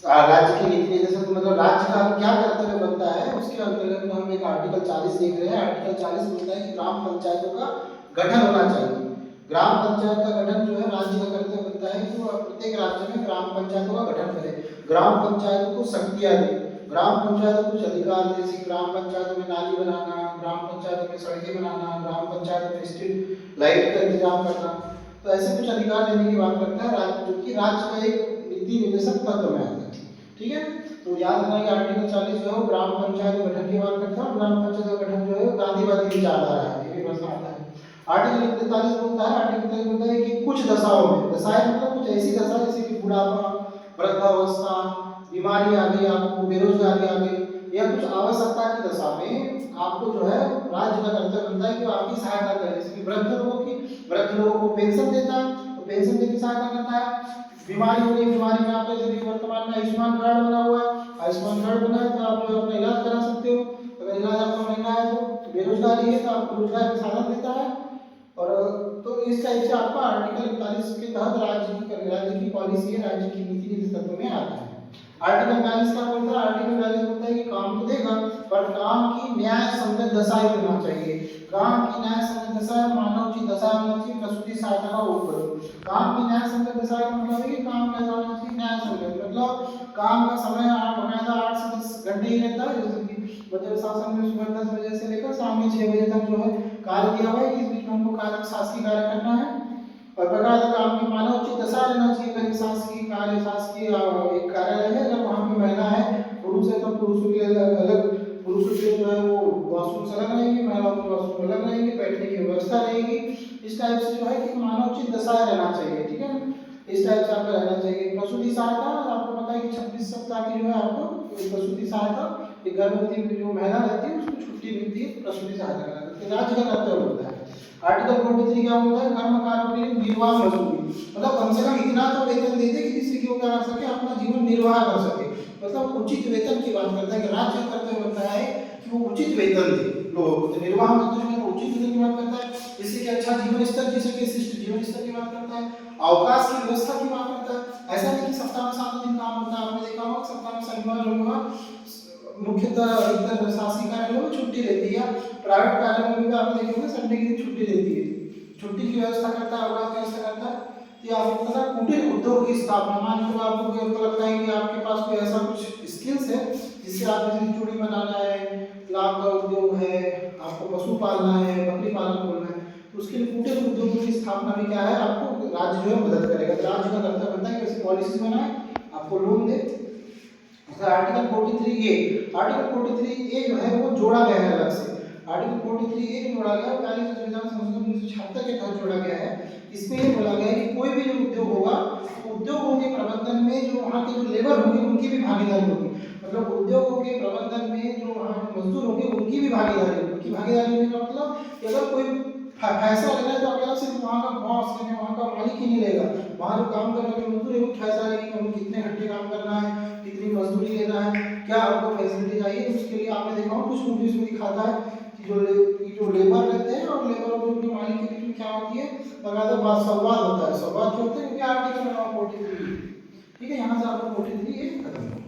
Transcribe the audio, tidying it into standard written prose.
राज्य की नीति निर्देशक मतलब राज्य का क्या कर्तव्य बनता है, उसके अंतर्गत हम एक आर्टिकल 40 देख रहे हैं। आर्टिकल 40 बोलता है कि ग्राम पंचायतों का गठन होना चाहिए। ग्राम पंचायत का गठन जो है राज्य का कर्तव्य बनता है कि वो प्रत्येक राज्य में ग्राम पंचायतों का गठन करे, ग्राम पंचायतों को शक्तियां दे, ग्राम पंचायतों को कुछ अधिकार दे, जैसे ग्राम पंचायतों में नाली बनाना, ग्राम पंचायतों में सड़कें बनाना, ग्राम पंचायतों में स्ट्रीट लाइट का इंतजाम करना। तो ऐसे कुछ अधिकार देने की बात करता है राज्य, जो कि राज्य का एक नीति निर्देशक तत्व में आता है। ठीक है, तो याद रखना कि आर्टिकल 40 जो है वो ग्राम पंचायत गठन की बात करता है। ग्राम पंचायत का गठन जो है गांधीवादी विचारधारा है, ये भी प्रश्न आता है। आर्टिकल 43 बोलता है, आर्टिकल 43 बोलता है कि कुछ दशाओं में, दशाएं मतलब कुछ ऐसी दशा जैसे कि बुढ़ापा, वृद्धावस्था, बीमारी आ गई, आपको बेरोजगारी आ गई, या कुछ आवश्यकता की दशा में आपको जो है राज्य का कर्तव्य बनता है कि वो आपकी सहायता करे। जैसे कि वृद्ध लोगों को पेंशन देता है, तो पेंशन देकर सहायता करता है। बीमारी हो गई, बीमारी में आप जैसे कि वर्तमान में आयुष्मान कार्ड बना हुआ है, आयुष्मान कार्ड बना है तो आप जो अपना इलाज करा सकते हो। अगर इलाज आपका महंगा है तो बेरोजगारी है तो आपको रोजगार का साधन देता है। और तो इस टाइप से आपका आर्टिकल 41 के तहत राज्य की पॉलिसी है, राज्य की नीति निधि तत्व में आता है। आर्टिकल 42 क्या बोलता है? आर्टिकल 42 बोलता है कि काम तो देगा पर काम की न्याय संगत दशाएं होना चाहिए। काम की न्याय संगत दशा मानवोचित दशा होना चाहिए, प्रसूति सहायता का उपयोग। काम की न्याय संगत दशा का मतलब है कि काम कैसा होना चाहिए? न्याय संगत, मतलब काम का समय बकायदा 8 से 10 घंटे ही रहता है। जैसे कि बजट शासन में सुबह 10 बजे से लेकर शाम के 6 बजे तक जो है कार्य दिया हुआ है, इस बीच में हमको कार्य शासकीय कार्य करना है। और बकायदा काम की मानवोचित दशा रहना चाहिए। कहीं शासकीय कार्य, शासकीय एक कार्यालय है, अगर वहाँ पे महिला है, पुरुष है, तो पुरुषों के लिए अलग, पुरुषों के लिए जो है वो वॉशरूम अलग रहेंगे, महिलाओं के वॉशरूम अलग रहेंगे, बैठने की व्यवस्था रहेगी। इस टाइप से जो है कि मानवोचित दशाएं रहना चाहिए। ठीक है, इस टाइप से आपका रहना चाहिए। प्रसूति सहायता आपको पता है कि 26 सप्ताह की जो है आपको प्रसूति सहायता, एक गर्भवती जो महिला रहती है उसको छुट्टी मिलती है, प्रसूति सहायता का राज्य का कर्तव्य होता है। आर्टिकल 43 क्या बोलता है? कर्म कार्यों के लिए निर्वाह मजदूरी, मतलब कम से कम इतना तो वेतन दे दे कि जिससे कि वो क्या कर सके, अपना जीवन निर्वाह कर सके। मतलब उचित वेतन की बात करता है कि राज्य का कर्तव्य बनता है कि वो उचित वेतन दे लोगों को। तो निर्वाह मजदूरी में उचित वेतन की बात करता है, जिससे कि अच्छा जीवन स्तर जी सके, शिष्ट जीवन स्तर की बात करता है। अवकाश की व्यवस्था की बात करता है। ऐसा नहीं कि सप्ताह में 7 दिन काम होता है, आपने देखा होगा सप्ताह में शनिवार रविवार मुख्यतः अधिकतर शासकीय कार्यालयों में छुट्टी रहती है, प्राइवेट कार्यालयों में भी आपने देखे होंगे संडे के दिन छुट्टी रहती है। छुट्टी की व्यवस्था करता है, अवकाश की व्यवस्था करता है। तो आपको पता है कुटीर उद्योग की स्थापना, मान लो आपको लगता है कि आपके पास कोई ऐसा कुछ स्किल्स है जिससे आप जैसे चूड़ी बनाना है, लाख का उद्योग है, आपको पशु पालना है, बकरी पालन खोलना है, तो उसके लिए कुटीर उद्योगों की स्थापना भी क्या है, आपको राज्य जो है मदद करेगा। राज्य का कर्तव्य बनता है कि ऐसी पॉलिसी बनाए, आपको लोन दे। आर्टिकल 43 ए, आर्टिकल 43 ए जो है वो जोड़ा गया है अलग से। आर्टिकल 43 ए जोड़ा गया है, पहले संविधान संशोधन 1976 के तहत जोड़ा गया है। इसमें ये बोला गया है कि कोई भी जो उद्योग होगा, तो उद्योगों के प्रबंधन में जो वहाँ के जो लेबर होंगे उनकी भी भागीदारी होगी। मतलब उद्योगों के प्रबंधन में जो वहाँ मजदूर होंगे उनकी भी भागीदारी होगी। उनकी भागीदारी होने का मतलब कि अगर कोई फैसला लेना है तो अकेला सिर्फ वहाँ का बॉस यानी वहाँ का मालिक ही नहीं लेगा, वहाँ जो काम करने वाले मजदूर है वो फैसला लेंगे कि हमें कितने घंटे काम करना है, कितनी मजदूरी लेना है, क्या आपको फैसिलिटी चाहिए। उसके लिए आपने देखा हो कुछ मूवीज में दिखाता है कि जो लेबर रहते हैं और लेबर और उनके मालिक के बीच में क्या होती है, बकायदा बात संवाद होता है। संवाद जो होता है क्योंकि आर्टिकल 43। ठीक है, यहाँ से आपको 43 ये खत्म।